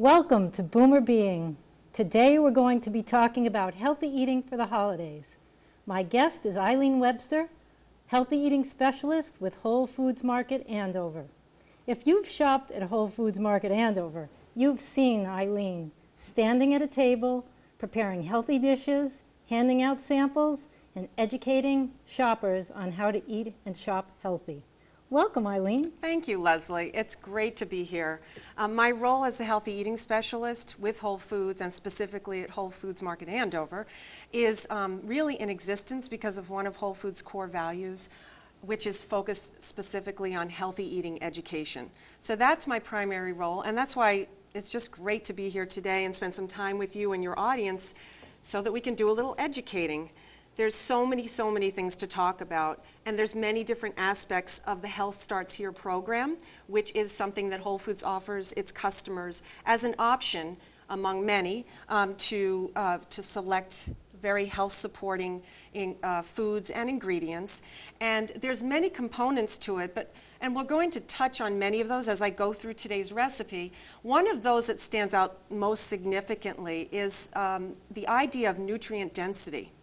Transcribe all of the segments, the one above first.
Welcome to Boomer Being. Today we're going to be talking about healthy eating for the holidays. My guest is Eileen Webster, healthy eating specialist with Whole Foods Market Andover. If you've shopped at Whole Foods Market Andover, you've seen Eileen standing at a table, preparing healthy dishes, handing out samples, and educating shoppers on how to eat and shop healthy. Welcome, Eileen. Thank you, Leslie. It's great to be here. My role as a healthy eating specialist with Whole Foods, and specifically at Whole Foods Market Andover, is really in existence because of one of Whole Foods' core values, which is focused specifically on healthy eating education. So that's my primary role, and that's why it's just great to be here today and spend some time with you and your audience so that we can do a little educating. There's so many things to talk about, and there's many different aspects of the Health Starts Here program, which is something that Whole Foods offers its customers as an option among many to select very health-supporting foods and ingredients. And there's many components to it, and we're going to touch on many of those as I go through today's recipe. One of those that stands out most significantly is the idea of nutrient density.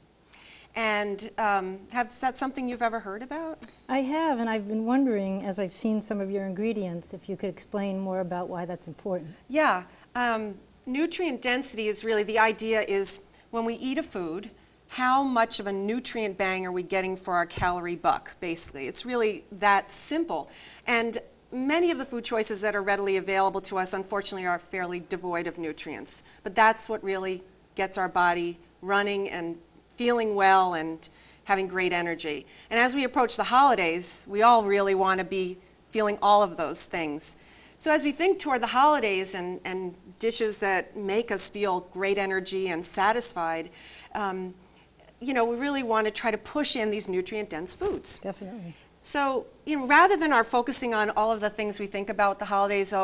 And is that something you've ever heard about? I have, and I've been wondering, as I've seen some of your ingredients, if you could explain more about why that's important. Yeah. Nutrient density is really, the idea is when we eat a food, how much of a nutrient bang are we getting for our calorie buck, basically. It's really that simple. And many of the food choices that are readily available to us, unfortunately, are fairly devoid of nutrients. But that's what really gets our body running and feeling well and having great energy. And as we approach the holidays, we all really want to be feeling all of those things. So as we think toward the holidays and dishes that make us feel great energy and satisfied, we really want to try to push in these nutrient-dense foods. Definitely. So, rather than our focusing on all of the things we think about the holidays,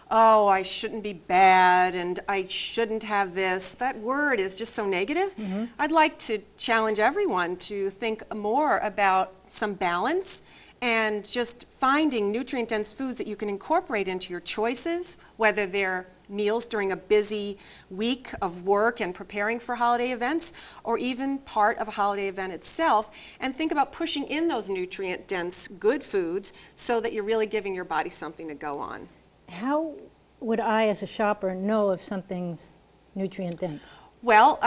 I shouldn't be bad and I shouldn't have this, that word is just so negative. Mm-hmm. I'd like to challenge everyone to think more about some balance and just finding nutrient-dense foods that you can incorporate into your choices, whether they're meals during a busy week of work and preparing for holiday events, or even part of a holiday event itself, and think about pushing in those nutrient-dense good foods so that you're really giving your body something to go on. How would I, as a shopper, know if something's nutrient-dense? Well,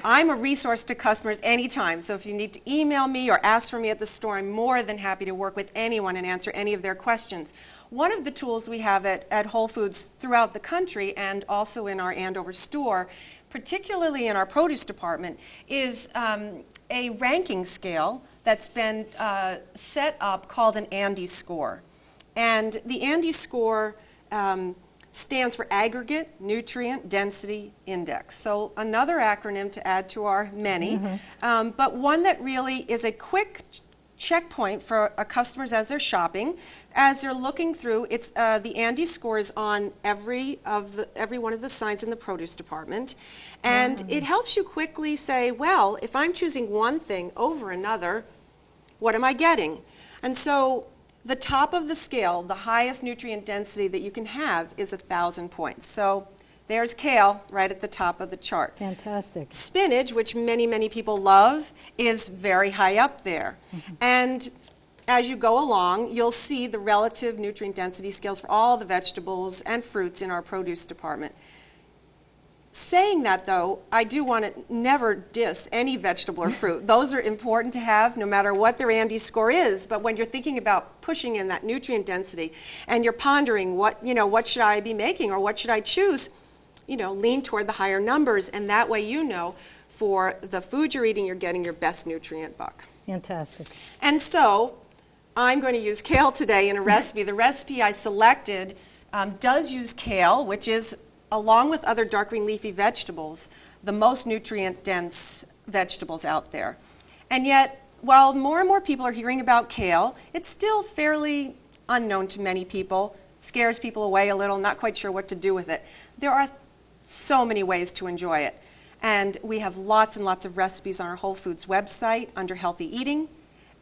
I'm a resource to customers anytime, so if you need to email me or ask for me at the store, I'm more than happy to work with anyone and answer any of their questions. One of the tools we have at Whole Foods throughout the country and also in our Andover store, particularly in our produce department, is a ranking scale that's been set up called an ANDI score. And the ANDI score stands for Aggregate Nutrient Density Index. So another acronym to add to our many, but one that really is a quick checkpoint for our customers as they're shopping, as they're looking through. It's the ANDI score is on every one of the signs in the produce department, and it helps you quickly say, well, if I'm choosing one thing over another, what am I getting? And so the top of the scale, the highest nutrient density that you can have, is 1,000 points. So there's kale right at the top of the chart. Fantastic. Spinach, which many people love, is very high up there. Mm-hmm. And as you go along, you'll see the relative nutrient density scales for all the vegetables and fruits in our produce department. Saying that, though, I do want to never diss any vegetable or fruit. Those are important to have no matter what their ANDI score is. But when you're thinking about pushing in that nutrient density and you're pondering what should I be making or what should I choose, lean toward the higher numbers, and that way for the food you're eating, you're getting your best nutrient buck. Fantastic. And so I'm going to use kale today in a recipe. The recipe I selected does use kale, which is, along with other dark green leafy vegetables, the most nutrient-dense vegetables out there. And yet, while more and more people are hearing about kale, it's still fairly unknown to many people, scares people away a little, not quite sure what to do with it. There are so many ways to enjoy it. And we have lots and lots of recipes on our Whole Foods website under Healthy Eating.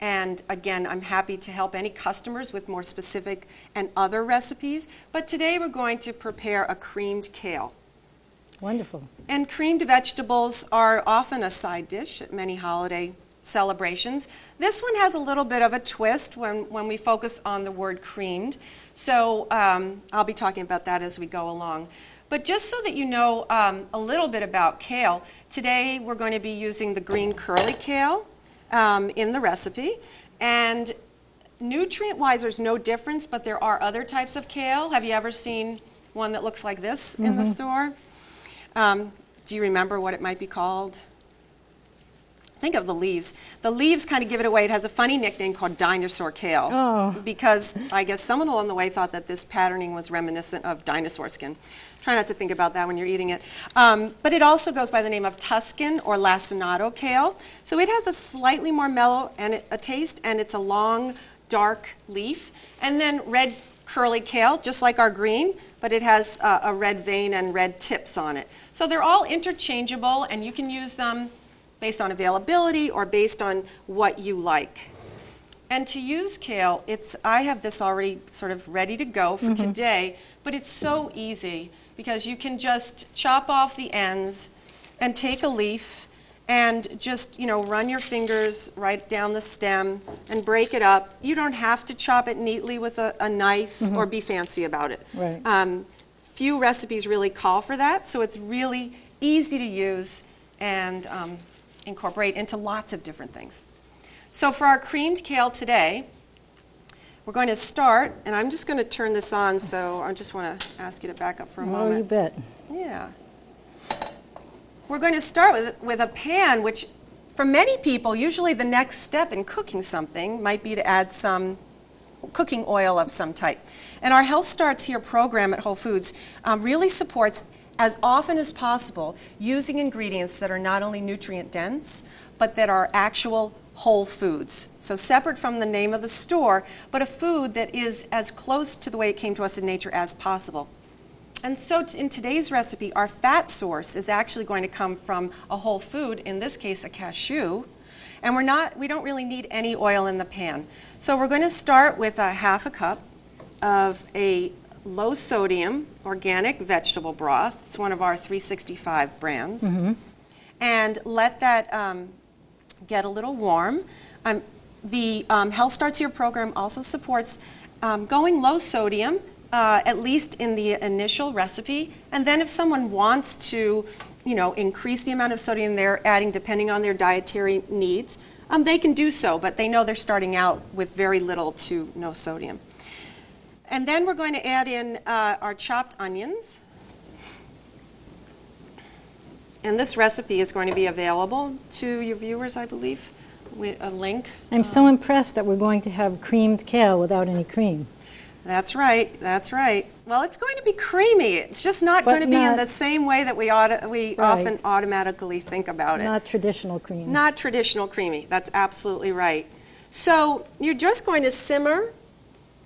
And again, I'm happy to help any customers with more specific and other recipes. But today we're going to prepare a creamed kale. Wonderful. And creamed vegetables are often a side dish at many holiday celebrations. This one has a little bit of a twist when we focus on the word creamed. So I'll be talking about that as we go along. But just so that you know a little bit about kale, today we're going to be using the green curly kale in the recipe. And nutrient-wise, there's no difference, but there are other types of kale. Have you ever seen one that looks like this in the store? Do you remember what it might be called? Think of the leaves. The leaves kind of give it away. It has a funny nickname called dinosaur kale because I guess someone along the way thought that this patterning was reminiscent of dinosaur skin. Try not to think about that when you're eating it. But it also goes by the name of Tuscan or lacinato kale. So it has a slightly more mellow a taste, and it's a long, dark leaf. And then red curly kale, just like our green, but it has a red vein and red tips on it. So they're all interchangeable, and you can use them based on availability or based on what you like. And to use kale, I have this already sort of ready to go for today, but it's so easy because you can just chop off the ends and take a leaf and just, run your fingers right down the stem and break it up. You don't have to chop it neatly with a knife or be fancy about it. Right. Few recipes really call for that, so it's really easy to use and incorporate into lots of different things. So for our creamed kale today, we're going to start, and I'm just going to turn this on, so I just want to ask you to back up for a moment. Oh, you bet. Yeah. We're going to start with a pan, which for many people, usually the next step in cooking something might be to add some cooking oil of some type. And our Health Starts Here program at Whole Foods really supports, as often as possible, using ingredients that are not only nutrient dense, but that are actual whole foods. So separate from the name of the store, but a food that is as close to the way it came to us in nature as possible. And so in today's recipe, our fat source is actually going to come from a whole food, in this case a cashew, and we don't really need any oil in the pan. So we're going to start with a half a cup of a low sodium organic vegetable broth. It's one of our 365 brands. And let that get a little warm. The Health Starts Here program also supports going low sodium, at least in the initial recipe. And then if someone wants to, increase the amount of sodium they're adding depending on their dietary needs, they can do so, but they know they're starting out with very little to no sodium. And then we're going to add in our chopped onions. And this recipe is going to be available to your viewers, I believe, with a link. I'm so impressed that we're going to have creamed kale without any cream. That's right, that's right. Well, it's going to be creamy. It's just not going to be in the same way that we often automatically think about it. Not traditional cream. Not traditional creamy. That's absolutely right. So you're just going to simmer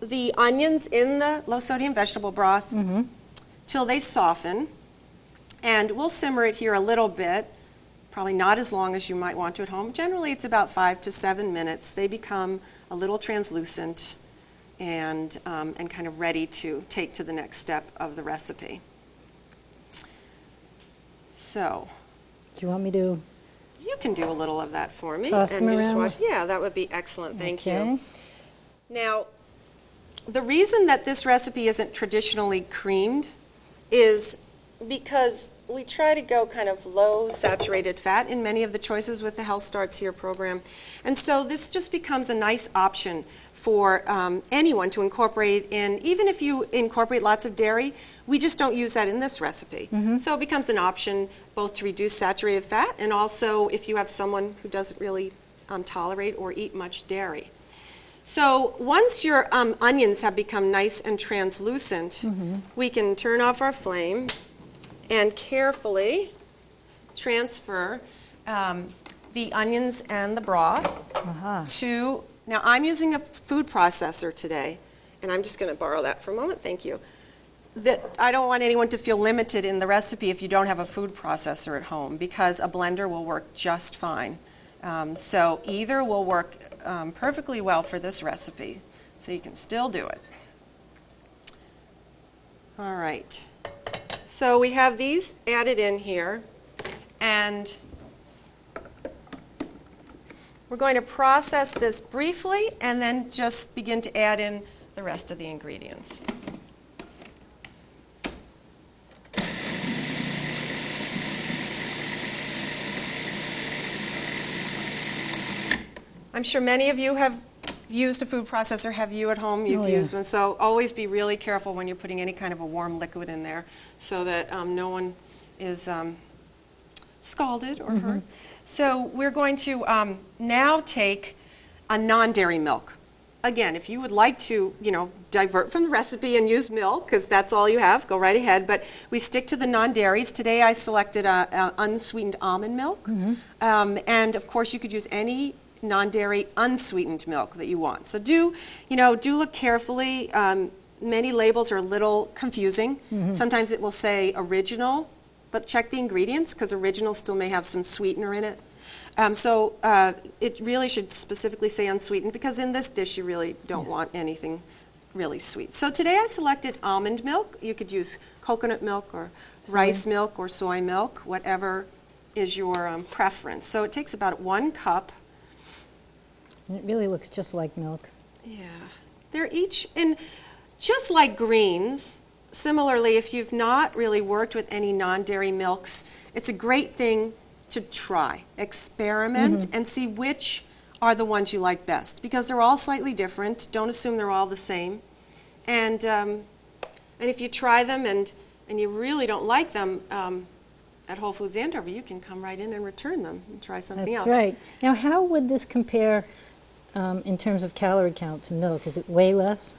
the onions in the low-sodium vegetable broth till they soften. And we'll simmer it here a little bit, probably not as long as you might want to at home. Generally, it's about 5 to 7 minutes. They become a little translucent and kind of ready to take to the next step of the recipe. So, do you want me to? You can do a little of that for me. Toss them around? Watch. Yeah, that would be excellent. Thank Okay. you. Now, the reason that this recipe isn't traditionally creamed is because we try to go kind of low saturated fat in many of the choices with the Health Starts Here program. And so this just becomes a nice option for anyone to incorporate in. Even if you incorporate lots of dairy, we just don't use that in this recipe. So it becomes an option both to reduce saturated fat and also if you have someone who doesn't really tolerate or eat much dairy. So once your onions have become nice and translucent, we can turn off our flame and carefully transfer the onions and the broth to, now I'm using a food processor today, and I'm just going to borrow that for a moment, thank you. I don't want anyone to feel limited in the recipe if you don't have a food processor at home, because a blender will work just fine. So either will work perfectly well for this recipe, so you can still do it. All right. So we have these added in here, and we're going to process this briefly and then just begin to add in the rest of the ingredients. I'm sure many of you have used a food processor. Have you at home? You've used one. So always be really careful when you're putting any kind of a warm liquid in there so that no one is scalded or hurt. So we're going to now take a non-dairy milk. Again, if you would like to, divert from the recipe and use milk, because that's all you have, go right ahead. But we stick to the non-dairies. Today I selected unsweetened almond milk. And of course you could use any non-dairy unsweetened milk that you want. So do look carefully. Many labels are a little confusing. Sometimes it will say original, but check the ingredients because original still may have some sweetener in it. So it really should specifically say unsweetened because in this dish you really don't want anything really sweet. So today I selected almond milk. You could use coconut milk or rice milk or soy milk, whatever is your preference. So it takes about 1 cup. It really looks just like milk. Yeah. They're each, and just like greens, similarly, if you've not really worked with any non-dairy milks, it's a great thing to try, experiment, and see which are the ones you like best, because they're all slightly different. Don't assume they're all the same. And if you try them and you really don't like them, at Whole Foods Andover, you can come right in and return them and try something else. That's right. Now, how would this compare in terms of calorie count to milk? Is it way less?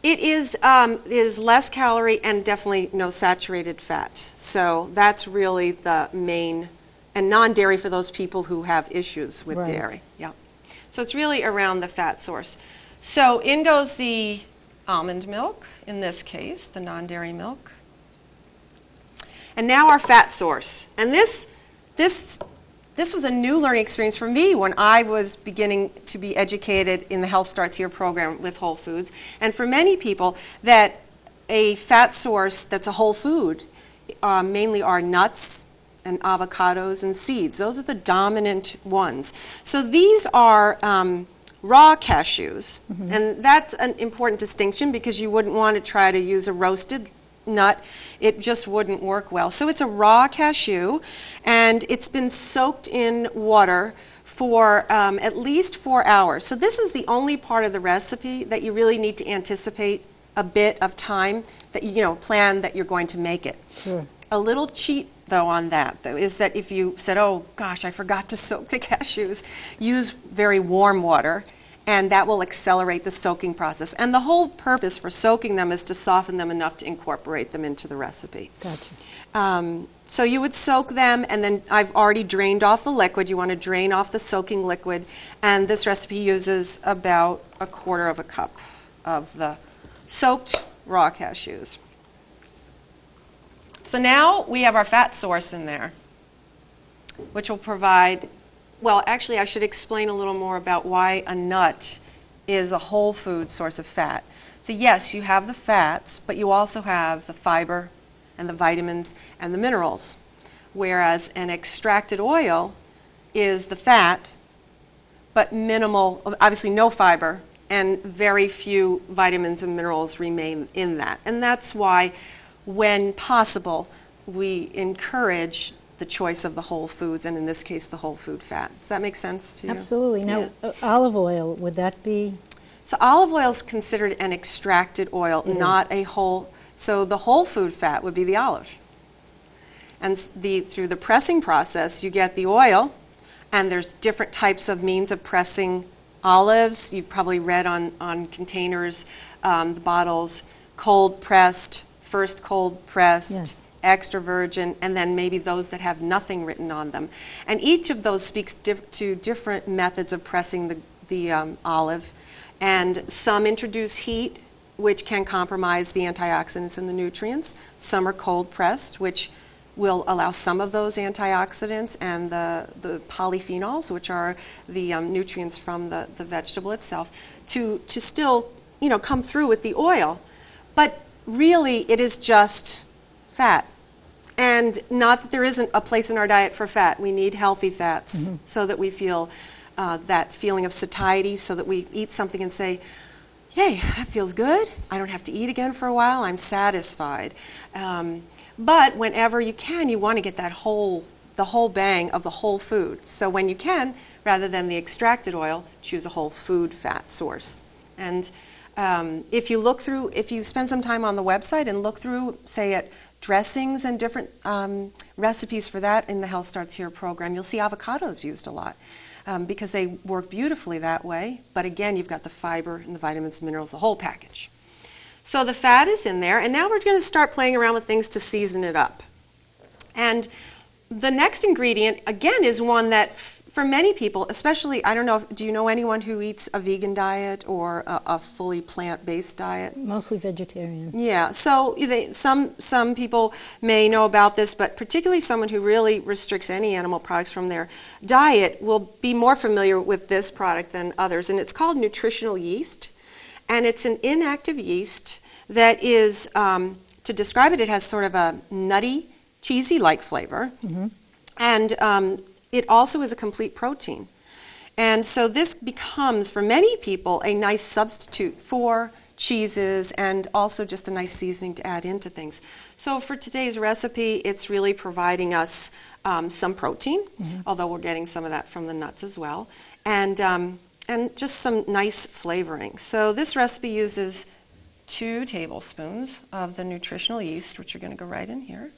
It is less calorie and definitely no saturated fat. So that's really the main, and non-dairy for those people who have issues with dairy. Yeah. So it's really around the fat source. So in goes the almond milk, in this case, the non-dairy milk. And now our fat source. And this was a new learning experience for me when I was beginning to be educated in the Health Starts Here program with Whole Foods. And for many people, that a fat source that's a whole food mainly are nuts and avocados and seeds. Those are the dominant ones. So these are raw cashews. And that's an important distinction because you wouldn't want to try to use a roasted nut. It just wouldn't work well. So it's a raw cashew, and it's been soaked in water for at least 4 hours. So this is the only part of the recipe that you really need to anticipate a bit of time that plan that you're going to make it. Sure. A little cheat though on that though is that if you said, oh gosh, I forgot to soak the cashews, use very warm water, and that will accelerate the soaking process. And the whole purpose for soaking them is to soften them enough to incorporate them into the recipe. Gotcha. So you would soak them, and then I've already drained off the liquid. You want to drain off the soaking liquid, and this recipe uses about 1/4 cup of the soaked raw cashews. So now we have our fat source in there, which will provide. Well, actually, I should explain a little more about why a nut is a whole food source of fat. So yes, you have the fats, but you also have the fiber and the vitamins and the minerals, whereas an extracted oil is the fat, but minimal, obviously no fiber, and very few vitamins and minerals remain in that. And that's why, when possible, we encourage the choice of the whole foods, and in this case, the whole food fat. Does that make sense to you? Absolutely. Now, olive oil, would that be? So olive oil is considered an extracted oil, not a whole. So the whole food fat would be the olive. And through the pressing process, you get the oil, and there's different types of means of pressing olives. You've probably read on containers, the bottles, cold pressed, first cold pressed. Yes. Extra virgin, and then maybe those that have nothing written on them. And each of those speaks to different methods of pressing the olive. And some introduce heat, which can compromise the antioxidants and the nutrients. Some are cold pressed, which will allow some of those antioxidants and the polyphenols, which are the nutrients from the vegetable itself, to still, come through with the oil. But really, it is just fat. And not that there isn't a place in our diet for fat. We need healthy fats so that we feel that feeling of satiety, so that we eat something and say, yay, that feels good. I don't have to eat again for a while. I'm satisfied. But whenever you can, you want to get the whole bang of the whole food. So when you can, rather than the extracted oil, choose a whole food fat source. And if you spend some time on the website and look through, say, at dressings and different recipes for that in the Health Starts Here program, you'll see avocados used a lot because they work beautifully that way. But again, you've got the fiber and the vitamins, minerals, the whole package. So the fat is in there, and now we're going to start playing around with things to season it up. And the next ingredient, again, is one that for many people, especially, I don't know, do you know anyone who eats a vegan diet or a fully plant-based diet? Mostly vegetarian. Yeah, so some people may know about this, but particularly someone who really restricts any animal products from their diet will be more familiar with this product than others, and it's called Nutritional Yeast, and it's an inactive yeast that is, to describe it, it has sort of a nutty, cheesy-like flavor, and it also is a complete protein. And so this becomes, for many people, a nice substitute for cheeses and also just a nice seasoning to add into things. So for today's recipe, it's really providing us some protein, although we're getting some of that from the nuts as well, and just some nice flavoring. So this recipe uses 2 tablespoons of the nutritional yeast, which are going to go right in here.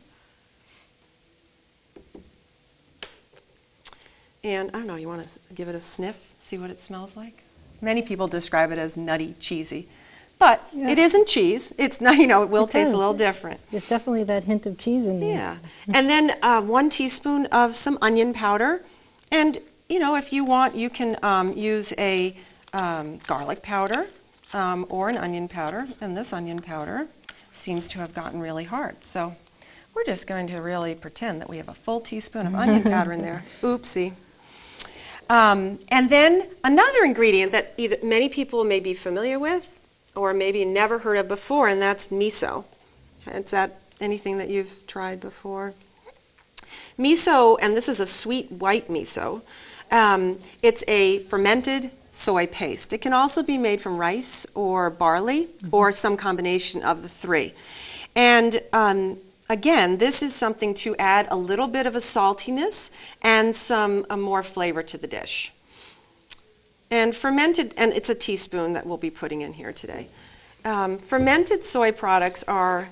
And I don't know, you want to give it a sniff, see what it smells like? Many people describe it as nutty, cheesy. But it isn't cheese. It's not, it will taste a little different. There's definitely that hint of cheese in there. Yeah. And then 1 teaspoon of some onion powder. And, if you want, you can use a garlic powder or an onion powder. And this onion powder seems to have gotten really hard. So we're just going to really pretend that we have a full teaspoon of onion powder in there. Oopsie. And then another ingredient that either many people may be familiar with or maybe never heard of before, and that's miso. Is that anything that you've tried before? Miso, and this is a sweet white miso, it's a fermented soy paste. It can also be made from rice or barley or some combination of the 3. And again, this is something to add a little bit of a saltiness and some more flavor to the dish. And fermented, and it's a teaspoon that we'll be putting in here today. Fermented soy products are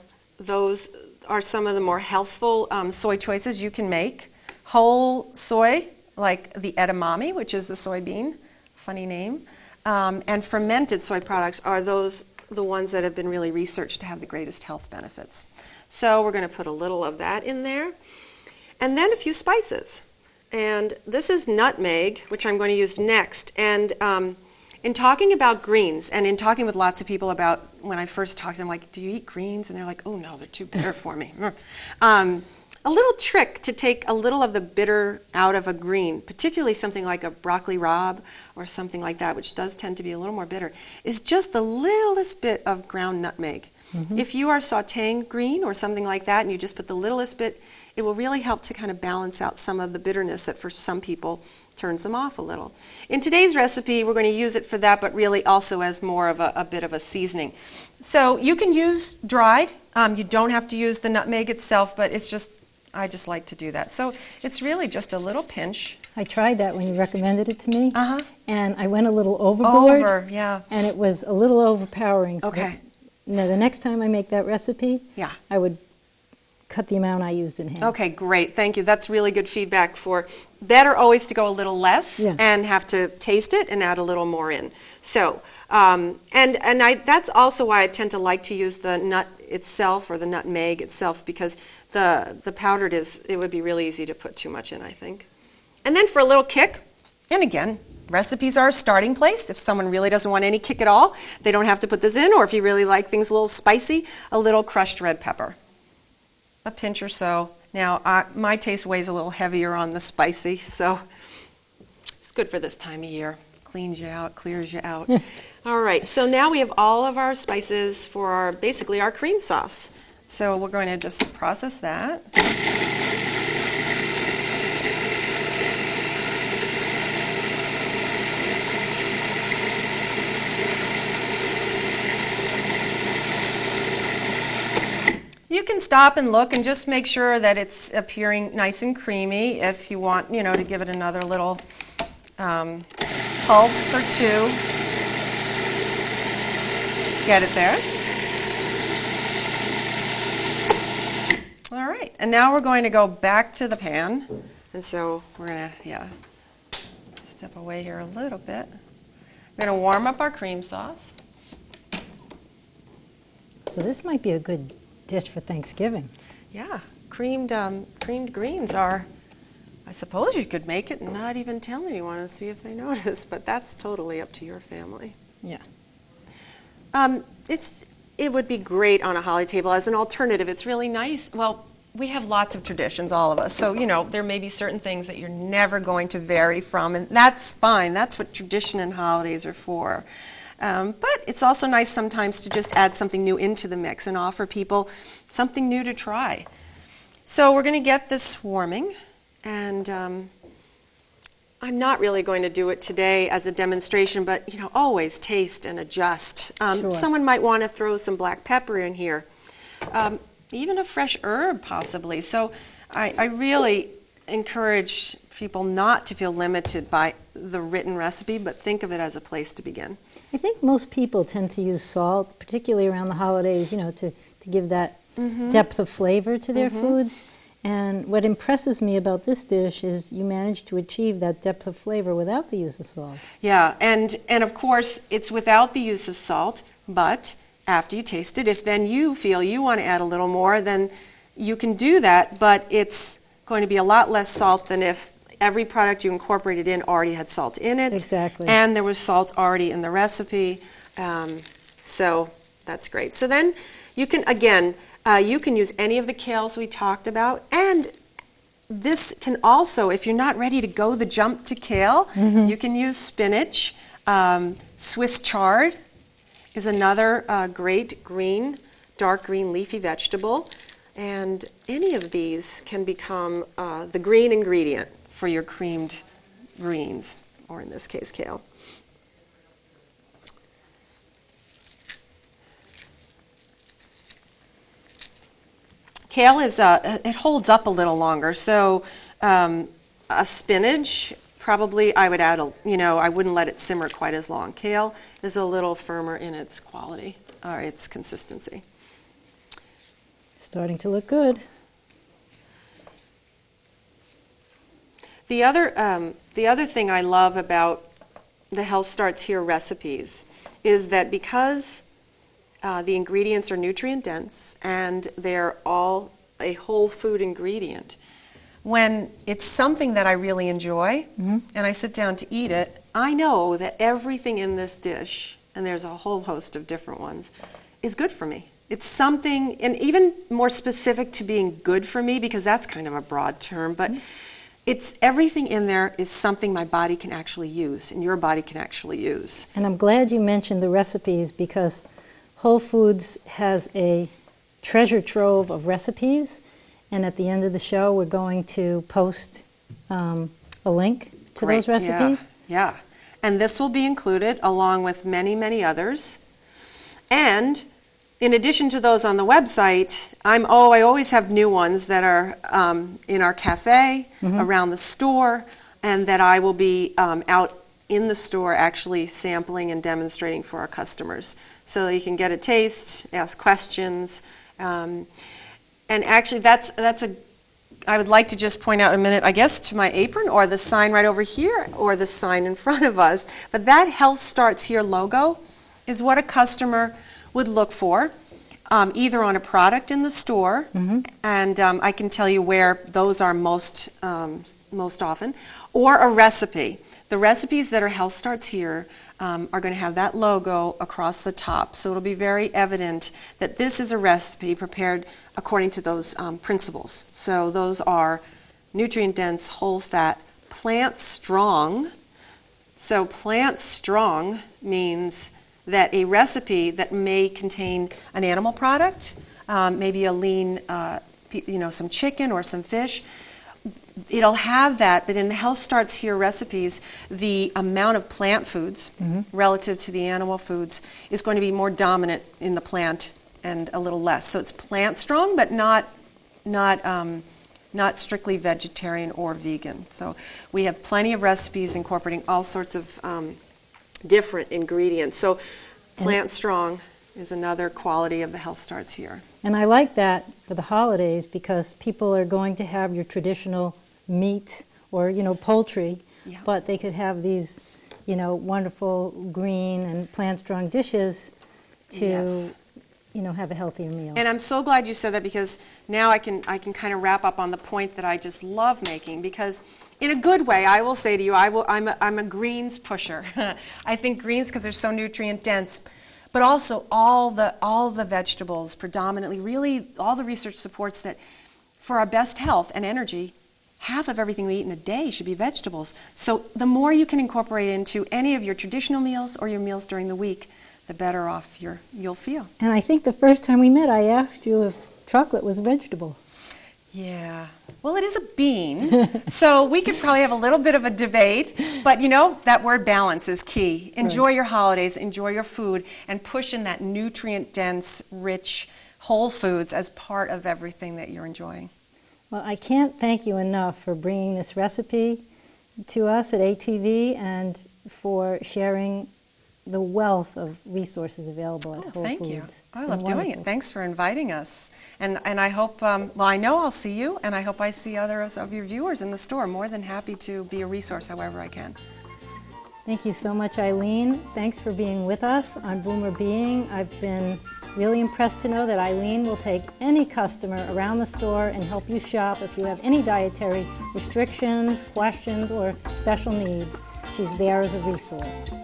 some of the more healthful soy choices you can make. Whole soy, like the edamame, which is the soybean, funny name, and fermented soy products are the ones that have been really researched to have the greatest health benefits. So we're going to put a little of that in there. And then a few spices. And this is nutmeg, which I'm going to use next. And in talking about greens, and in talking with lots of people about, when I first talked to them, like, do you eat greens? And they're like, oh no, they're too bitter for me. A little trick to take a little of the bitter out of a green, particularly something like a broccoli rabe or something like that, which does tend to be a little more bitter, is just the littlest bit of ground nutmeg. If you are sauteing green or something like that and you just put the littlest bit, it will really help to kind of balance out some of the bitterness that for some people turns them off a little. In today's recipe, we're going to use it for that, but really also as more of a bit of a seasoning. So you can use dried. You don't have to use the nutmeg itself, but I just like to do that. So it's really just a little pinch. I tried that when you recommended it to me, and I went a little overboard. Yeah. And it was a little overpowering. So okay. Now, the next time I make that recipe, yeah, I would cut the amount I used in half. Okay, great. Thank you. That's really good feedback. For better always to go a little less and have to taste it and add a little more in. So, that's also why I tend to like to use the nut itself or the nutmeg itself, because the powdered it would be really easy to put too much in, I think. And then for a little kick, and again, recipes are a starting place. If someone really doesn't want any kick at all, they don't have to put this in, or if you really like things a little spicy, a little crushed red pepper. A pinch or so. Now, my taste weighs a little heavier on the spicy, so it's good for this time of year. Cleans you out, clears you out. All right, so now we have all of our spices for basically our cream sauce. So we're going to just process that. You can stop and look and just make sure that it's appearing nice and creamy. If you want, to give it another little pulse or two. Let's get it there. All right, and now we're going to go back to the pan. And so we're going to, step away here a little bit. We're going to warm up our cream sauce. So this might be a good dish for Thanksgiving. Yeah, creamed greens are, I suppose you could make it and not even tell anyone and see if they notice, but that's totally up to your family. Yeah. It would be great on a holiday table as an alternative. It's really nice. Well, we have lots of traditions, all of us, so there may be certain things that you're never going to vary from, and that's fine. That's what tradition and holidays are for. But it's also nice sometimes to just add something new into the mix and offer people something new to try. So we're going to get this warming, and I'm not really going to do it today as a demonstration, but always taste and adjust. Sure. Someone might want to throw some black pepper in here, even a fresh herb possibly. So I really encourage people not to feel limited by the written recipe, but think of it as a place to begin. I think most people tend to use salt, particularly around the holidays, to give that depth of flavor to their foods. And what impresses me about this dish is you managed to achieve that depth of flavor without the use of salt. Yeah, and of course it's without the use of salt, but after you taste it, if then you feel you want to add a little more, then you can do that, but it's going to be a lot less salt than if every product you incorporated in already had salt in it. Exactly. And there was salt already in the recipe. So that's great. So then you can, again, you can use any of the kales we talked about. And this can also, if you're not ready to go the jump to kale, you can use spinach. Swiss chard is another great green, dark green leafy vegetable. And any of these can become the green ingredient for your creamed greens, or in this case, kale. Kale is, it holds up a little longer, so a spinach, probably I would add, I wouldn't let it simmer quite as long. Kale is a little firmer in its quality, or its consistency. Starting to look good. The other thing I love about the Health Starts Here recipes is that because the ingredients are nutrient dense and they're all a whole food ingredient, when it's something that I really enjoy and I sit down to eat it, I know that everything in this dish, and there's a whole host of different ones, is good for me. It's something, and even more specific to being good for me, because that's kind of a broad term, but it's everything in there is something my body can actually use and your body can actually use. And I'm glad you mentioned the recipes, because Whole Foods has a treasure trove of recipes, and at the end of the show we're going to post a link to those recipes. Yeah, and this will be included along with many, many others. And in addition to those on the website, I always have new ones that are in our cafe, around the store, and that I will be out in the store actually sampling and demonstrating for our customers. So you can get a taste, ask questions, and actually I would like to just point out a minute, I guess, to my apron or the sign right over here or the sign in front of us, but that Health Starts Here logo is what a customer would look for, either on a product in the store, and I can tell you where those are most often, or a recipe. The recipes that are Health Starts Here are going to have that logo across the top, so it'll be very evident that this is a recipe prepared according to those principles. So those are nutrient-dense, whole-fat, plant-strong. So plant-strong means that a recipe that may contain an animal product, maybe a lean, some chicken or some fish, it'll have that, but in the Health Starts Here recipes, the amount of plant foods relative to the animal foods is going to be more dominant in the plant and a little less. So it's plant strong, but not strictly vegetarian or vegan. So we have plenty of recipes incorporating all sorts of different ingredients. So plant strong is another quality of the Health Starts Here. And I like that for the holidays because people are going to have your traditional meat or, poultry, but they could have these, wonderful green and plant-strong dishes to, have a healthier meal. And I'm so glad you said that because now I can kind of wrap up on the point that I just love making because in a good way, I will say to you, I'm a greens pusher. I think greens because they're so nutrient dense. But also all the vegetables, predominantly, really all the research supports that for our best health and energy, half of everything we eat in a day should be vegetables. So the more you can incorporate into any of your traditional meals or your meals during the week, the better off you'll feel. And I think the first time we met, I asked you if chocolate was a vegetable. Yeah. Well, it is a bean, so we could probably have a little bit of a debate, but that word balance is key. Enjoy your holidays, enjoy your food, and push in that nutrient-dense, rich, whole foods as part of everything that you're enjoying. Well, I can't thank you enough for bringing this recipe to us at ATV and for sharing the wealth of resources available at Whole Foods. Thank you. I love doing it. Thanks for inviting us. And I hope, I know I'll see you, and I hope I see others of your viewers in the store. More than happy to be a resource however I can. Thank you so much, Eileen. Thanks for being with us on Boomer Being. I've been really impressed to know that Eileen will take any customer around the store and help you shop if you have any dietary restrictions, questions, or special needs. She's there as a resource.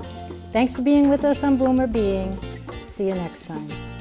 Thanks for being with us on Boomer Being. See you next time.